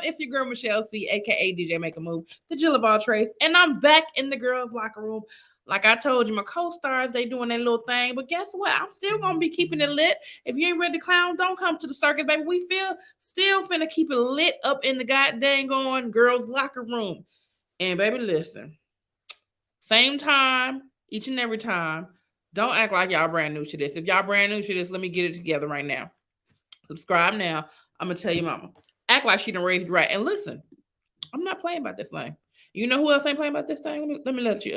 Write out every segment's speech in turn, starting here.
It's your girl Michelle C, aka DJ Make a Move, the Jill of all trades, and I'm back in the girls' locker room. Like I told you, my co-stars, they doing their little thing, but guess what? I'm still gonna be keeping it lit. If you ain't ready to clown, don't come to the circus, baby. We still finna keep it lit up in the goddamn going girls' locker room. And baby, listen, same time, each and every time. Don't act like y'all brand new to this. If y'all brand new to this, let me get it together right now. Subscribe now. I'm gonna tell you, mama. Act like she done raised you right. And listen, I'm not playing about this thing. You know who else ain't playing about this thing? Let me let you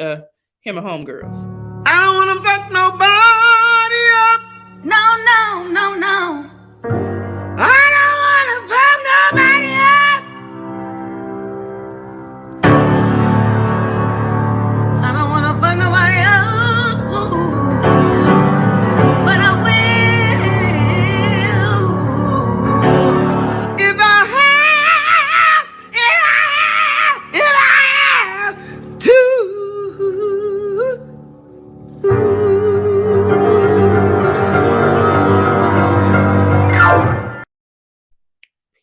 hear my homegirls. I don't wanna fuck nobody up. No, no, no, no. I don't wanna fuck nobody up. I don't wanna fuck nobody up. But I will. If I have to.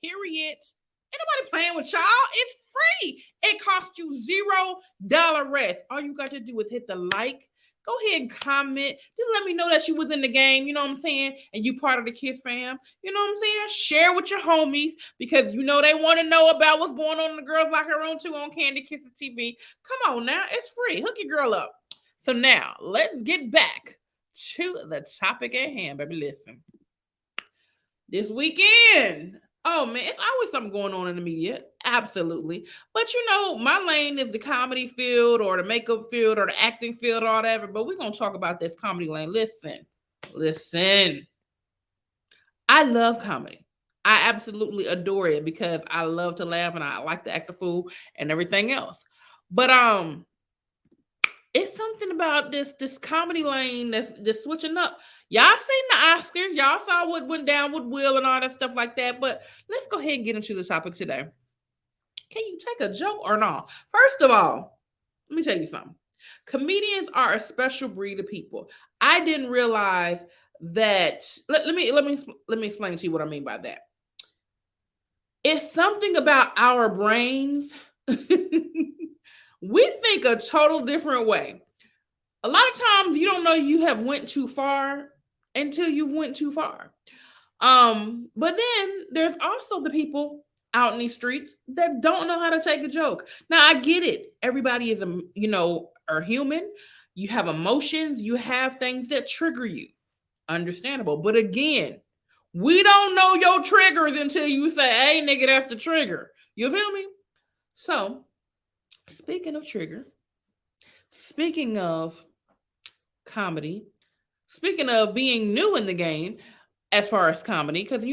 Period. Ain't nobody playing with y'all. It's free. It costs you $0 rest. All you got to do is hit the like. Go ahead and comment. Just let me know that you was in the game. You know what I'm saying? And you part of the Kiss fam. You know what I'm saying? Share with your homies because you know they want to know about what's going on in the girls' locker room too on Kandid Kisses TV. Come on now. It's free. Hook your girl up. So now, let's get back to the topic at hand, baby. Listen. This weekend. Oh man, it's always something going on in the media. Absolutely. But you know, my lane is the comedy field or the makeup field or the acting field or whatever. But we're going to talk about this comedy lane. Listen. I love comedy. I absolutely adore it because I love to laugh and I like to act a fool and everything else. But it's something about this comedy lane that's switching up. Y'all seen the Oscars. Y'all saw what went down with Will and all that stuff like that. But let's go ahead and get into the topic today. Can you take a joke or not? First of all, let me tell you something. Comedians are a special breed of people. I didn't realize that. Let me explain to you what I mean by that. It's something about our brains. We think a total different way. A lot of times you don't know you have went too far until you went too far. But then there's also the people out in these streets that don't know how to take a joke. Now I get it. Everybody is are human. You have emotions, you have things that trigger you. Understandable. But again, we don't know your triggers until you say, hey nigga, that's the trigger. You feel me? So speaking of trigger, speaking of comedy, speaking of being new in the game as far as comedy, because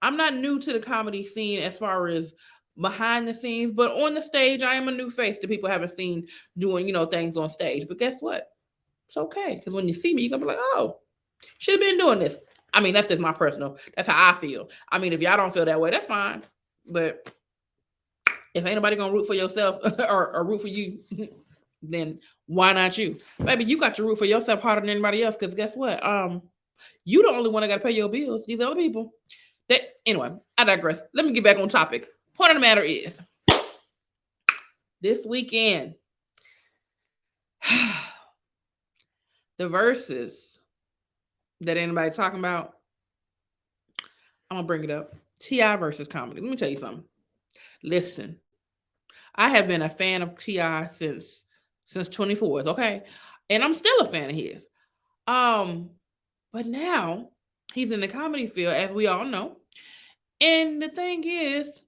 I'm not new to the comedy scene as far as behind the scenes, but on the stage, I am a new face that people haven't seen doing, things on stage. But guess what? It's okay. Because when you see me, you're going to be like, oh, should have been doing this. I mean, that's just my personal, that's how I feel. I mean, if y'all don't feel that way, that's fine. But if ain't nobody gonna root for yourself or root for you, then why not you? Baby, you got to root for yourself harder than anybody else, because guess what? You the only one that got to pay your bills. These other people. Anyway, I digress. Let me get back on topic. Point of the matter is, this weekend, the verses that anybody talking about, I'm gonna bring it up. T.I. versus Comedy. Let me tell you something. Listen, I have been a fan of T.I. since 24th, okay? And I'm still a fan of his. But now he's in the comedy field, as we all know. And the thing is,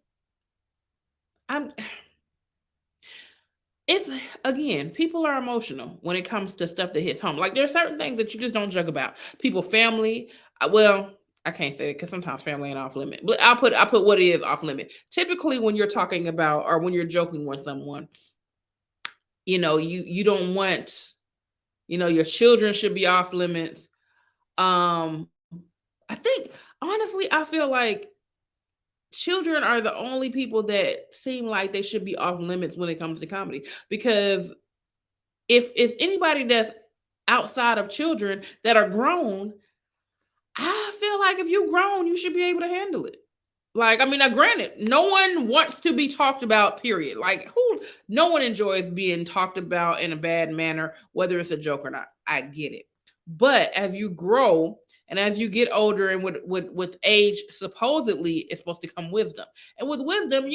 again, people are emotional when it comes to stuff that hits home. Like, there are certain things that you just don't joke about. People, family, I can't say it because sometimes family ain't off limit. But I put what is off limit. Typically, when you're talking about or when you're joking with someone, you don't want, your children should be off limits. I think honestly, I feel like children are the only people that seem like they should be off limits when it comes to comedy. Because if anybody that's outside of children that are grown, I feel like if you're grown, you should be able to handle it. Like, I mean, now granted, no one wants to be talked about, period. Like, no one enjoys being talked about in a bad manner, whether it's a joke or not. I get it. But as you grow and as you get older and with age, supposedly it's supposed to come wisdom. And with wisdom,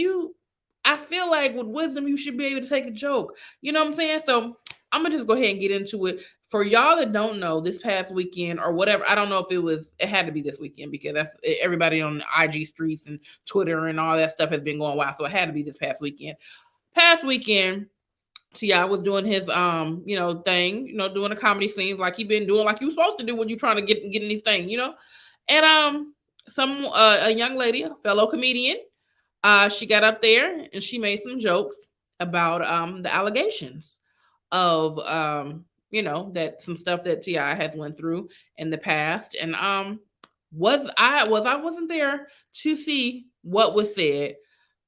I feel like with wisdom, you should be able to take a joke. You know what I'm saying? So I'm gonna just go ahead and get into it. For y'all that don't know, this past weekend or whatever, I don't know if it had to be this weekend because that's everybody on the IG streets and Twitter and all that stuff has been going wild. So it had to be this past weekend. Past weekend, T.I. was doing his thing, doing the comedy scenes like he been doing, like you supposed to do when you trying to get in these things. And a young lady, a fellow comedian, she got up there and she made some jokes about the allegations of that some stuff that T.I. has went through in the past. And I wasn't there to see what was said,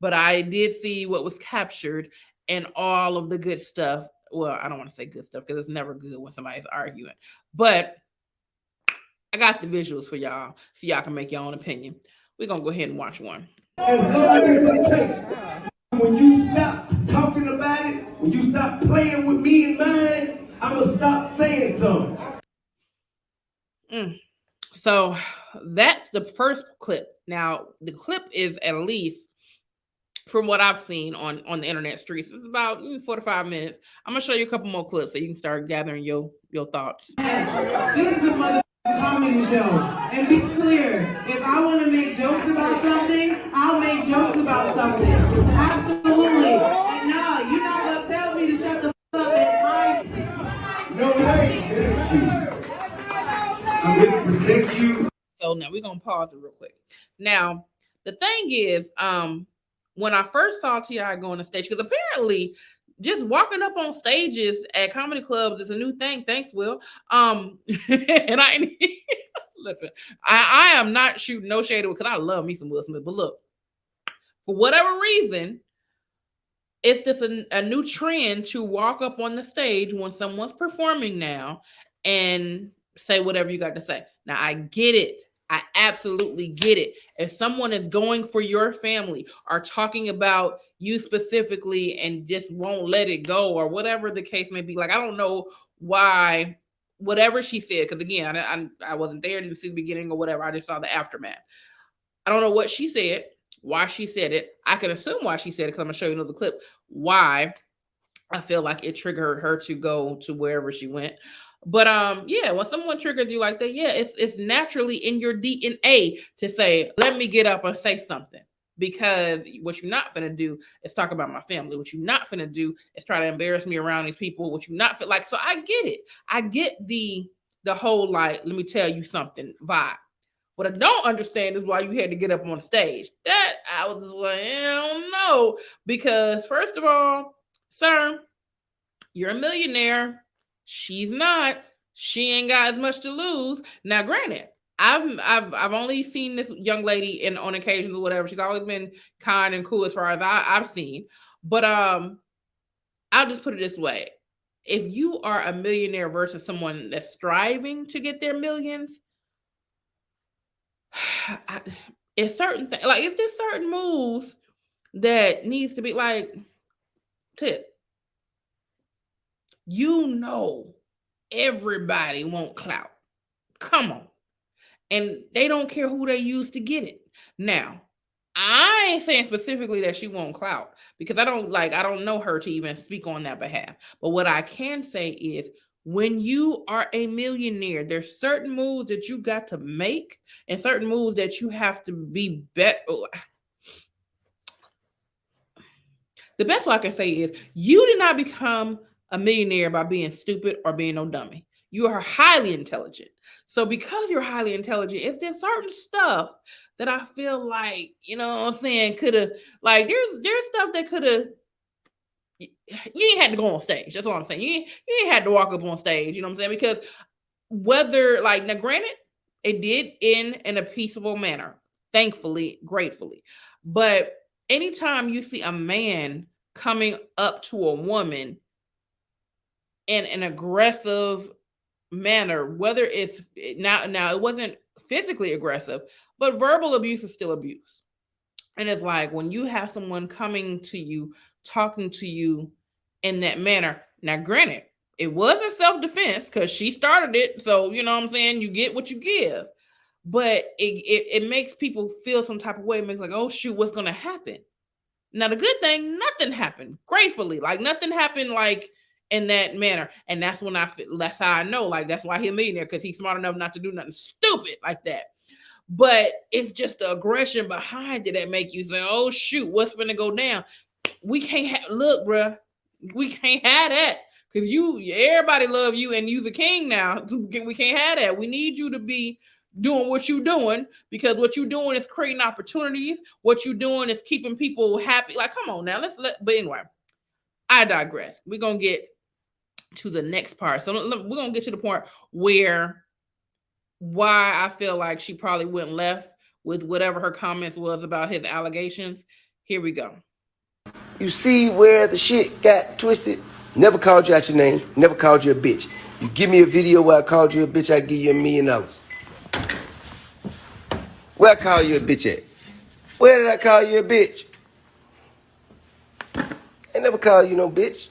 but I did see what was captured and all of the good stuff. Well, I don't want to say good stuff because it's never good when somebody's arguing, but I got the visuals for y'all so y'all can make your own opinion. We're gonna go ahead and watch one. As long as it takes. When you stop talking about it, when you stop playing with me and mine, I'ma stop saying something. So that's the first clip. Now the clip is at least, from what I've seen on the internet streets, it's about 4 to 5 minutes. I'm gonna show you a couple more clips so you can start gathering your thoughts. This is a mother comedy show. And be clear, if I want to make jokes about something, I'll make jokes about something. Absolutely. And no, you're not gonna tell me to shut the up at my. No way. I'm here to protect you. So now we're gonna pause it real quick. Now the thing is, when I first saw T.I. go on the stage, because apparently just walking up on stages at comedy clubs is a new thing. Thanks, Will. And I listen, I am not shooting no shade because I love me some Will Smith. But look, for whatever reason, it's just a new trend to walk up on the stage when someone's performing now and say whatever you got to say. Now, I get it. I absolutely get it. If someone is going for your family or talking about you specifically and just won't let it go or whatever the case may be, like, I don't know why, whatever she said, because again, I wasn't there, didn't see the beginning or whatever. I just saw the aftermath. I don't know what she said, why she said it. I can assume why she said it because I'm going to show you another clip, why I feel like it triggered her to go to wherever she went. But when someone triggers you like that, it's naturally in your DNA to say, let me get up and say something. Because what you're not finna do is talk about my family. What you're not finna do is try to embarrass me around these people. What you're not like, so I get it. I get the whole, like, let me tell you something vibe. What I don't understand is why you had to get up on stage. That I was just like, I don't know. Because first of all, sir, you're a millionaire. She's not. She ain't got as much to lose. Now, granted, I've only seen this young lady on occasions or whatever. She's always been kind and cool as far as I've seen. But I'll just put it this way: if you are a millionaire versus someone that's striving to get their millions, it's certain things. Like, it's just certain moves that needs to be like tip. Everybody want clout. Come on. And they don't care who they use to get it. Now, I ain't saying specifically that she won't clout because I don't know her to even speak on that behalf. But what I can say is when you are a millionaire, there's certain moves that you got to make and certain moves that you have to be better. The best way I can say is you did not become a millionaire by being stupid or being no dummy. You are highly intelligent. So because you're highly intelligent, it's just certain stuff that I feel like, you know what I'm saying, could have, like, there's stuff that could have, you ain't had to go on stage. That's what I'm saying. You ain't had to walk up on stage, you know what I'm saying? Because whether, like, now granted, it did end in a peaceable manner, thankfully, gratefully. But anytime you see a man coming up to a woman in an aggressive manner, whether it's now it wasn't physically aggressive, but verbal abuse is still abuse. And it's like when you have someone coming to you, talking to you in that manner. Now, granted, it wasn't self-defense because she started it. So, you know what I'm saying? You get what you give. But it makes people feel some type of way. It makes like, oh, shoot, what's going to happen? Now, the good thing, nothing happened. Gratefully. Like, nothing happened like in that manner. And that's when that's how I know. Like, that's why he's a millionaire, because he's smart enough not to do nothing stupid like that. But it's just the aggression behind it that make you say, oh, shoot, what's going to go down? We can't look, bruh. We can't have that. Because everybody love you and you the king now. We can't have that. We need you to be doing what you're doing, because what you're doing is creating opportunities. What you're doing is keeping people happy. Like, come on now. But anyway, I digress. We're going to get to the next part. So we're going to get to the point why I feel like she probably went left with whatever her comments was about his allegations. Here we go. You see where the shit got twisted? Never called you out your name. Never called you a bitch. You give me a video where I called you a bitch, I give you $1 million. Where I call you a bitch at? Where did I call you a bitch? I never called you no bitch.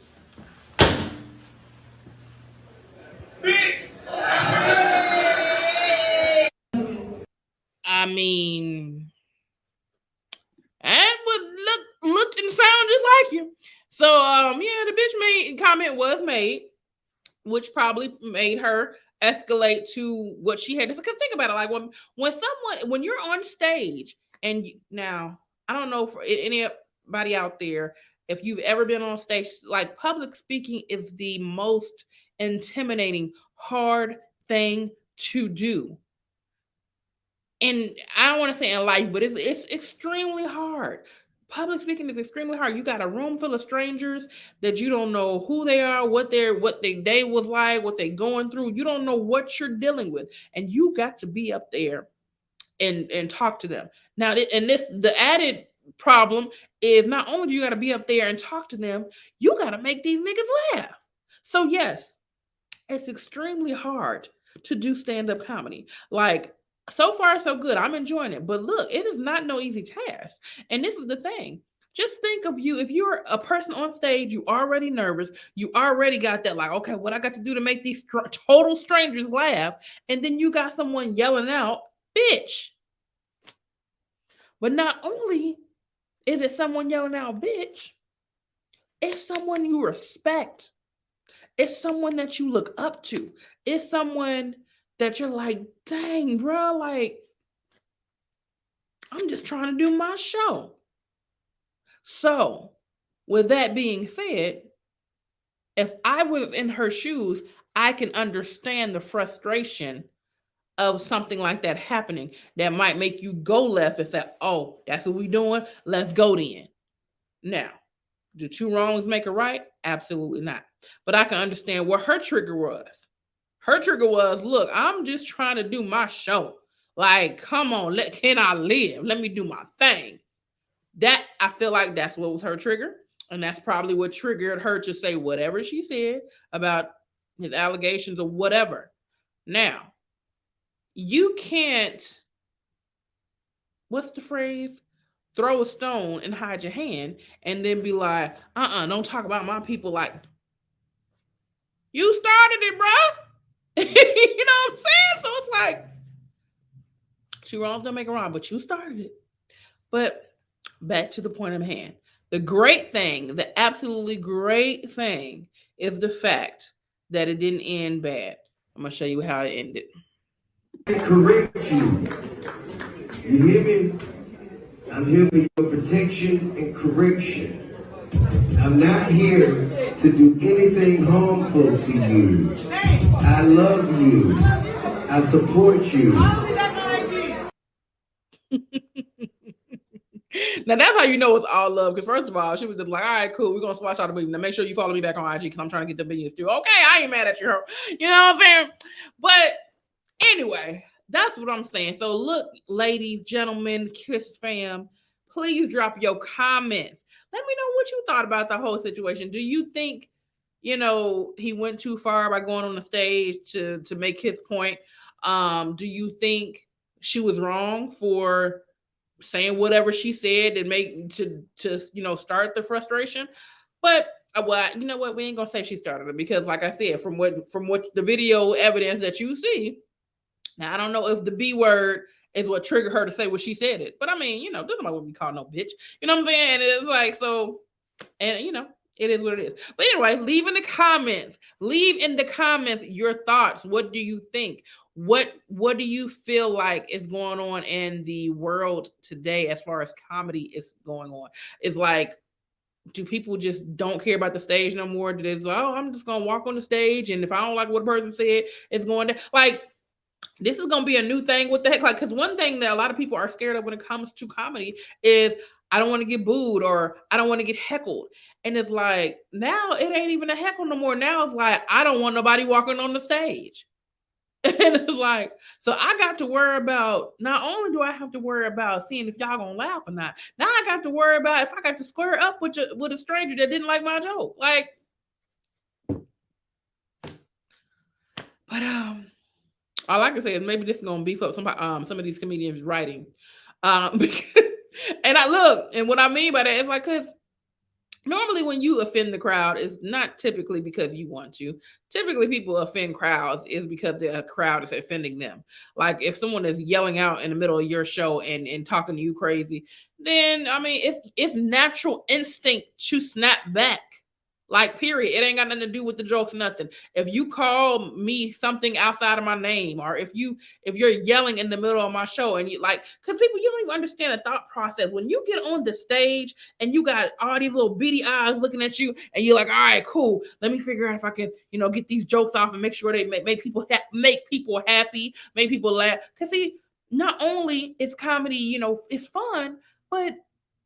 I mean, that would looked and sound just like you. So, yeah, the bitch comment was made, which probably made her escalate to what she had to say. Because think about it, like when you're on stage, and now I don't know for anybody out there, if you've ever been on stage, like public speaking is the most intimidating, hard thing to do. And I don't want to say in life, but it's extremely hard. Public speaking is extremely hard. You got a room full of strangers that you don't know who they are, what their day was like, what they're going through. You don't know what you're dealing with, and you got to be up there and talk to them. Now, the added problem is not only do you got to be up there and talk to them, you got to make these niggas laugh. So yes, it's extremely hard to do stand-up comedy. Like, so far so good. I'm enjoying it. But look, it is not no easy task. And this is the thing. Just think of you, if you're a person on stage, you already nervous, you already got that, like, okay, what I got to do to make these total strangers laugh, and then you got someone yelling out, bitch. But not only is it someone yelling out, bitch, it's someone you respect. It's someone that you look up to. It's someone that you're like, dang, bro, like, I'm just trying to do my show. So, with that being said, if I was in her shoes, I can understand the frustration of something like that happening that might make you go left and say, oh, that's what we doing? Let's go then. Now, do two wrongs make a right? Absolutely not. But I can understand what her trigger was. Her trigger was, look, I'm just trying to do my show. Like, come on, can I live? Let me do my thing. That, I feel like that's what was her trigger. And that's probably what triggered her to say whatever she said about his allegations or whatever. Now, you can't, what's the phrase? Throw a stone and hide your hand and then be like, don't talk about my people. Like, you started it, bro. You know what I'm saying? So it's like, two wrongs don't make a wrong, but you started it. But back to the point of hand. The great thing, the absolutely great thing is the fact that it didn't end bad. I'm going to show you how it ended. Correct you. You hear me? I'm here for your protection and correction. I'm not here to do anything harmful to you. I love you. I support you. Now that's how you know it's all love. Because first of all, she was just like, all right, cool, we're gonna watch all the movies. Now make sure you follow me back on IG because I'm trying to get the videos too. Okay, I ain't mad at you. You know what I'm saying? But anyway, that's what I'm saying. So look, ladies, gentlemen, Kiss fam, please drop your comments. Let me know what you thought about the whole situation. Do you think, he went too far by going on the stage to make his point? Do you think she was wrong for saying whatever she said and make to start the frustration. But well, you know what? We ain't gonna say she started it because, like I said, from what the video evidence that you see, now I don't know if the B word is what triggered her to say what she said it. But I mean, doesn't matter what we call no bitch. You know what I'm saying? And it's like so, and it is what it is. But anyway, leave in the comments. Leave in the comments your thoughts. What do you think? What do you feel like is going on in the world today as far as comedy is going on? It's like, do people just don't care about the stage no more? Do they I'm just gonna walk on the stage, and if I don't like what a person said, it's going to like this is gonna be a new thing. What the heck? Like, because one thing that a lot of people are scared of when it comes to comedy is I don't want to get booed or I don't want to get heckled. And it's like now it ain't even a heckle no more. Now it's like I don't want nobody walking on the stage. And it's like, so I got to worry about, not only do I have to worry about seeing if y'all gonna laugh or not, now I got to worry about if I got to square up with a stranger that didn't like my joke. Like, but all I can say is maybe this is gonna beef up some of these comedians' writing. Because, and I look, and what I mean by that is like, because normally when you offend the crowd, it's not typically because you want to. Typically people offend crowds is because the crowd is offending them. Like if someone is yelling out in the middle of your show and talking to you crazy, then I mean it's natural instinct to snap back. Like, period. It ain't got nothing to do with the jokes, nothing. If you call me something outside of my name, or if you're yelling in the middle of my show and you like, because people, you don't even understand the thought process. When you get on the stage and you got all these little beady eyes looking at you, and you're like, all right, cool. Let me figure out if I can, get these jokes off and make sure they make people happy, make people laugh. Because see, not only is comedy, it's fun, but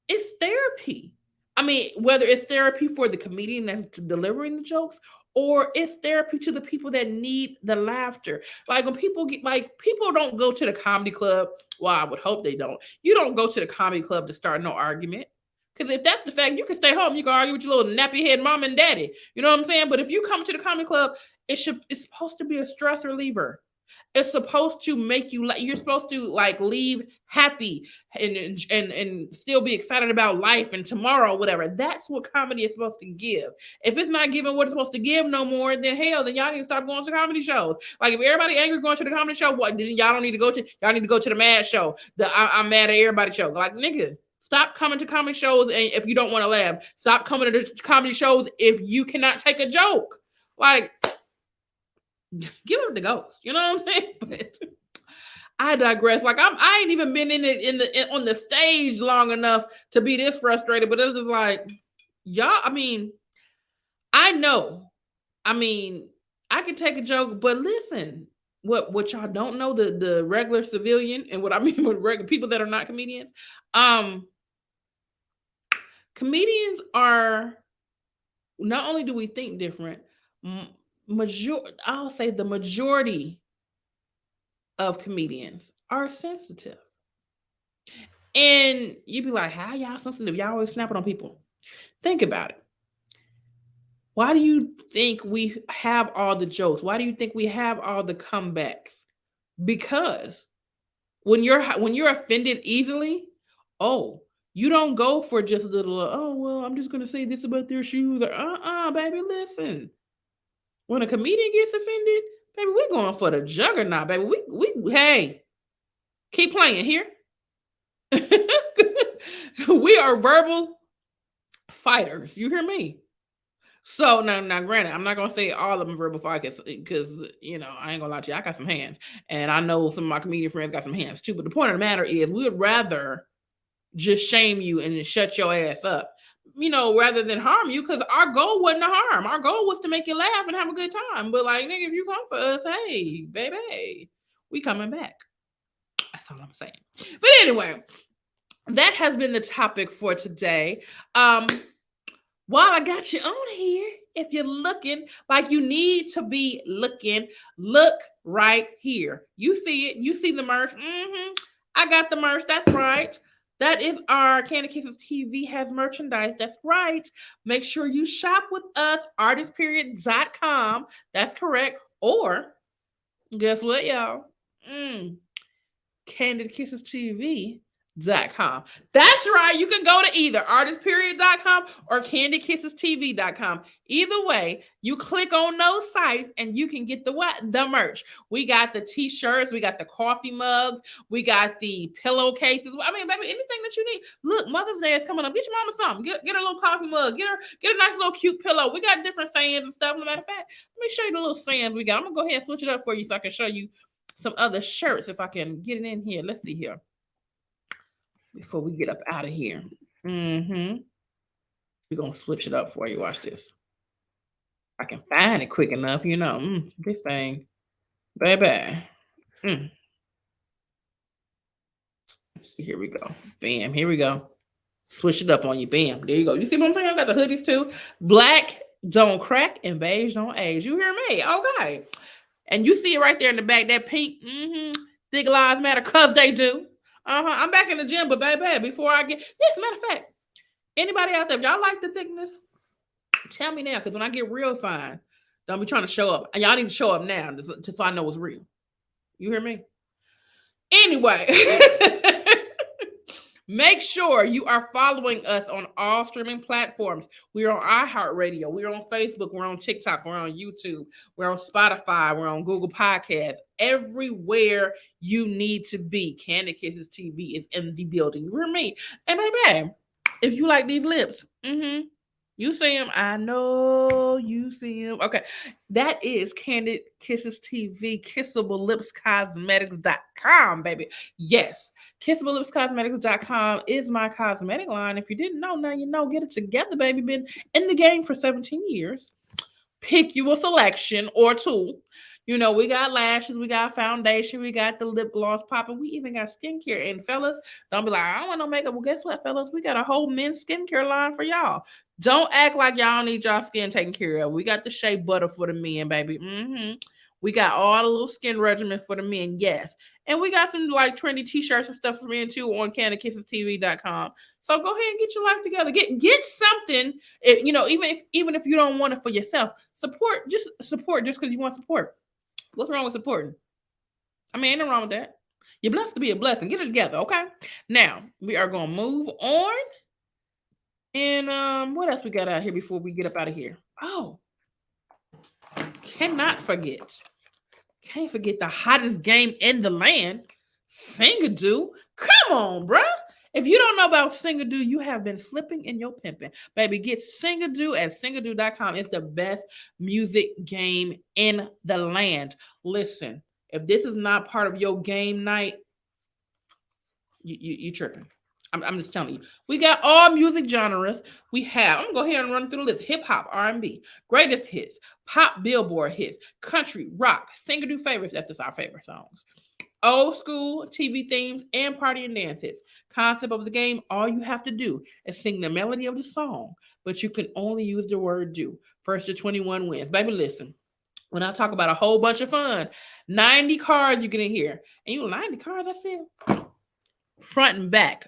it's therapy. I mean, whether it's therapy for the comedian that's delivering the jokes, or it's therapy to the people that need the laughter. Like when people people don't go to the comedy club. Well, I would hope they don't. You don't go to the comedy club to start no argument. Because if that's the fact, you can stay home. You can argue with your little nappy head mom and daddy. You know what I'm saying? But if you come to the comedy club, it's supposed to be a stress reliever. It's supposed to make you you're supposed to leave happy and still be excited about life and tomorrow, whatever. That's what comedy is supposed to give. If it's not giving what it's supposed to give no more, then hell, then y'all need to stop going to comedy shows. Like if everybody angry going to the comedy show, what then y'all don't need to go to? Y'all need to go to the mad show, the I'm mad at everybody show. Like nigga, stop coming to comedy shows and if you don't want to laugh. Stop coming to the comedy shows if you cannot take a joke. Like, give up the ghost. You know what I'm saying? But I digress. Like I ain't even been on the stage long enough to be this frustrated. But it's just like, y'all. I mean, I know. I mean, I can take a joke, but listen, what y'all don't know, the regular civilian, and what I mean with regular people that are not comedians. Comedians are, not only do we think different. I'll say the majority of comedians are sensitive. And you'd be like, how y'all sensitive? Y'all always snapping on people. Think about it. Why do you think we have all the jokes? Why do you think we have all the comebacks? Because when you're offended easily, you don't go for just a little, oh, well, I'm just going to say this about their shoes. Or, baby, listen. When a comedian gets offended, baby, we're going for the juggernaut, baby. We hey, keep playing here. We are verbal fighters. You hear me? So now, granted, I'm not gonna say all of them verbal fighters because I ain't gonna lie to you. I got some hands, and I know some of my comedian friends got some hands too. But the point of the matter is, we would rather just shame you and shut your ass up, rather than harm you, because our goal wasn't to harm. Our goal was to make you laugh and have a good time. But like, nigga, if you come for us, hey, baby, we coming back. That's all I'm saying. But anyway, that has been the topic for today. While I got you on here, if you're looking like you need to be looking, look right here. You see it. You see the merch. I got the merch. That's right. That is our Kandid Kisses TV has merchandise. That's right. Make sure you shop with us, artistperiod.com. That's correct. Or, guess what, y'all? Kandid Kisses TV CandidKissesTV.com. That's right. You can go to either artistperiod.com or CandidKissesTV.com. Either way, you click on those sites and you can get the what? The merch. We got the t-shirts, we got the coffee mugs, we got the pillowcases. I mean, baby, anything that you need. Look, Mother's Day is coming up. Get your mama something. Get her a little coffee mug. Get a nice little cute pillow. We got different sayings and stuff. As a matter of fact, let me show you the little sayings we got. I'm gonna go ahead and switch it up for you so I can show you some other shirts if I can get it in here. Let's see here. Before we get up out of here. We're going to switch it up for you. Watch this. I can find it quick enough, this thing. Baby. See, here we go. Bam. Here we go. Switch it up on you. Bam. There you go. You see what I'm saying? I got the hoodies too. Black don't crack and beige don't age. You hear me? Okay. And you see it right there in the back, that pink. Thick lives matter because they do. I'm back in the gym, but baby, before I get this, matter of fact, anybody out there, if y'all like the thickness, tell me now, because when I get real fine, don't be trying to show up. And y'all need to show up now, just so I know it's real. You hear me? Anyway, make sure you are following us on all streaming platforms. We're on iHeartRadio. We're on Facebook. We're on TikTok. We're on YouTube. We're on Spotify. We're on Google Podcasts. Everywhere you need to be. Candid Kisses TV is in the building. You hear me? And baby, if you like these lips, you see them. I know you see them. Okay. That is Candid Kisses TV, Kissable Lips Cosmetics.com, baby. Yes. Kissable Lips Cosmetics.com is my cosmetic line. If you didn't know, now you know. Get it together, baby. Been in the game for 17 years. Pick you a selection or two. We got lashes, we got foundation, we got the lip gloss popping, we even got skincare. And fellas, don't be like, I don't want no makeup. Well, guess what, fellas? We got a whole men's skincare line for y'all. Don't act like y'all need y'all skin taken care of. We got the shea butter for the men, baby. We got all the little skin regimen for the men, yes. And we got some like trendy t-shirts and stuff for men too on CandidKissesTV.com. So go ahead and get your life together. Get something. Even if you don't want it for yourself, support just because you want support. What's wrong with supporting? I mean, ain't nothing wrong with that. You're blessed to be a blessing. Get it together, okay? Now, we are going to move on. And what else we got out here before we get up out of here? Oh, can't forget the hottest game in the land, Singadoo. Come on, bruh. If you don't know about Singadoo, you have been slipping in your pimping. Baby, get Singadoo at Singadoo.com. It's the best music game in the land. Listen, if this is not part of your game night, you tripping. I'm just telling you. We got all music genres. I'm going to go ahead and run through the list. Hip-hop, R&B, greatest hits, pop Billboard hits, country, rock, Singadoo favorites. That's just our favorite songs. Old school TV themes and party and dance hits. Concept of the game, all you have to do is sing the melody of the song, but you can only use the word do. First to 21 wins. Baby, listen. When I talk about a whole bunch of fun, 90 cards you get in here. And 90 cards, I said, front and back,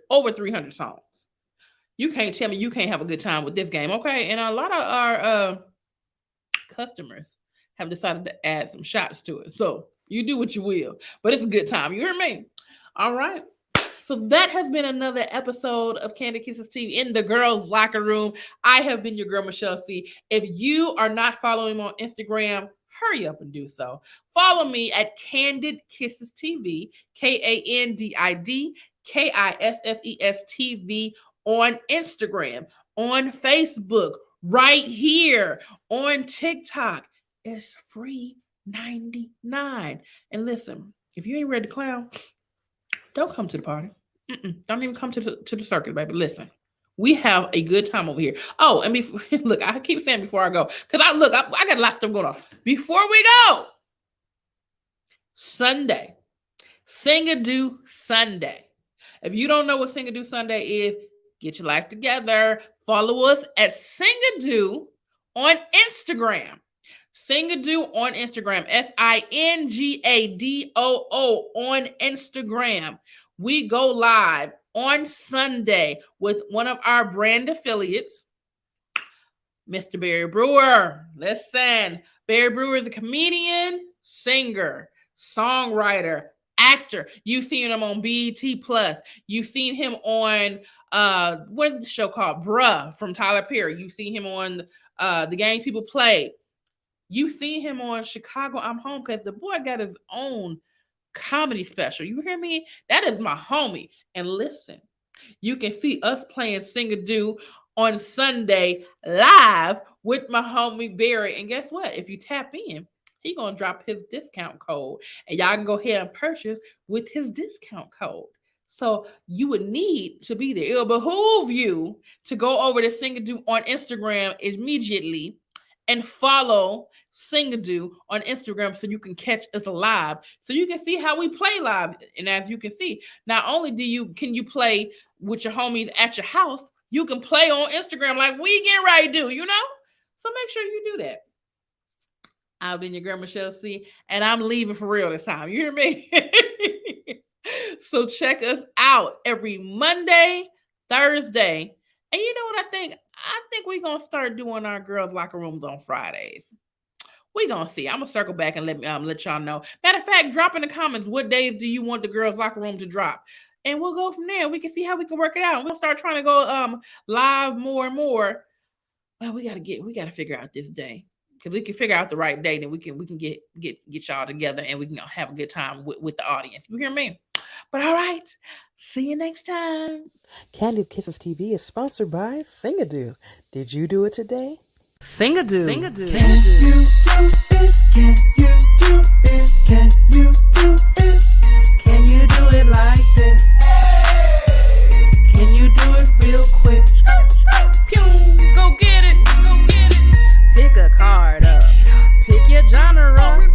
over 300 songs. You can't tell me you can't have a good time with this game, okay? And a lot of our customers have decided to add some shots to it. So you do what you will, but it's a good time. You hear me? All right. So that has been another episode of Candid Kisses TV in the girls' locker room. I have been your girl, Michelle C. If you are not following me on Instagram, hurry up and do so. Follow me at Candid Kisses TV, KandidKisses TV on Instagram, on Facebook, right here on TikTok. It's free. $99. And listen, if you ain't ready to clown, don't come to the party. Don't even come to the circus, baby. Listen, we have a good time over here. Oh, and look, I keep saying before I go, because I got a lot of stuff going on. Before we go, Sunday, Singadoo Sunday. If you don't know what Singadoo Sunday is, get your life together. Follow us at Singadoo on Instagram. Singadoo on Instagram, Singadoo on Instagram. We go live on Sunday with one of our brand affiliates, Mr. Barry Brewer. Listen, Barry Brewer is a comedian, singer, songwriter, actor. You've seen him on BET Plus. You've seen him on what is the show called? Bruh from Tyler Perry. You've seen him on The Games People Play. You've seen him on Chicago I'm Home, because the boy got his own comedy special. You hear me? That is my homie. And listen, you can see us playing Sing-a-Doo on Sunday live with my homie Barry. And guess what? If you tap in, he gonna drop his discount code, and y'all can go ahead and purchase with his discount code. So you would need to be there. It'll behoove you to go over to Sing-a-Doo on Instagram immediately and follow Sing-a-Doo on Instagram so you can catch us live, so you can see how we play live. And as you can see, not only can you play with your homies at your house, you can play on Instagram like we get ready to do, you know? So make sure you do that. I've been your girl, Michelle C., and I'm leaving for real this time. You hear me? So check us out every Monday, Thursday. And you know what I think? I think we're going to start doing our girls' locker rooms on Fridays. We're going to see. I'm going to circle back and let y'all know. Matter of fact, drop in the comments, what days do you want the girls' locker room to drop? And we'll go from there. We can see how we can work it out. We'll start trying to go live more and more. Well, we got to figure out this day. Because we can figure out the right day, then we can get y'all together, and we can have a good time with the audience. You hear me? But all right, see you next time. Kandid Kisses TV is sponsored by Sing-a-Doo. Did you do it today? Sing-a-Doo. Sing-a-Doo. Can you do it? Can you do it? Can you do it? Can you do it like this? Can you do it real quick? Pew! Go get it. Go get it. Pick a card up. Pick your genre.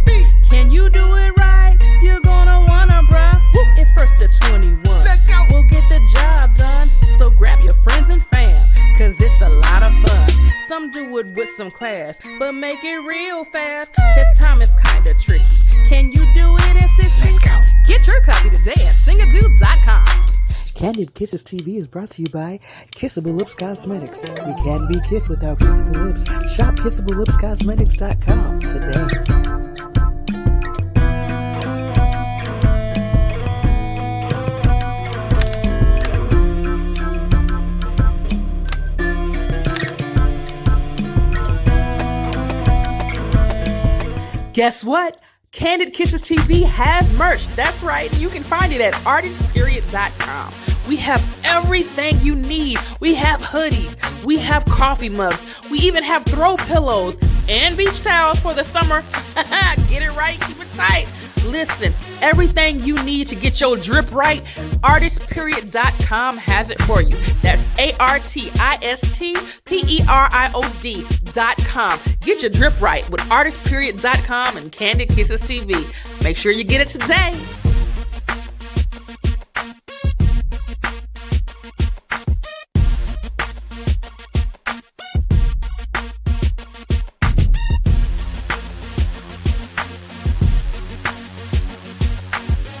Can you do it right? You're gonna wanna, bruh. If first to 21, we'll get the job done. So grab your friends and fam, cause it's a lot of fun. Some do it with some class, but make it real fast. This time is kinda tricky. Can you do it in 60? Let's go. Get your copy today at singadoo.com. Kandid Kisses TV is brought to you by Kissable Lips Cosmetics. You can't be kissed without kissable lips. Shop KissableLipsCosmetics.com today. Guess what? Kandid Kisses TV has merch. That's right. You can find it at artistperiod.com. We have everything you need. We have hoodies. We have coffee mugs. We even have throw pillows and beach towels for the summer. Get it right. Keep it tight. Listen, everything you need to get your drip right, artistperiod.com has it for you. That's artistperiod.com. Get your drip right with artistperiod.com and Kandid Kisses TV. Make sure you get it today.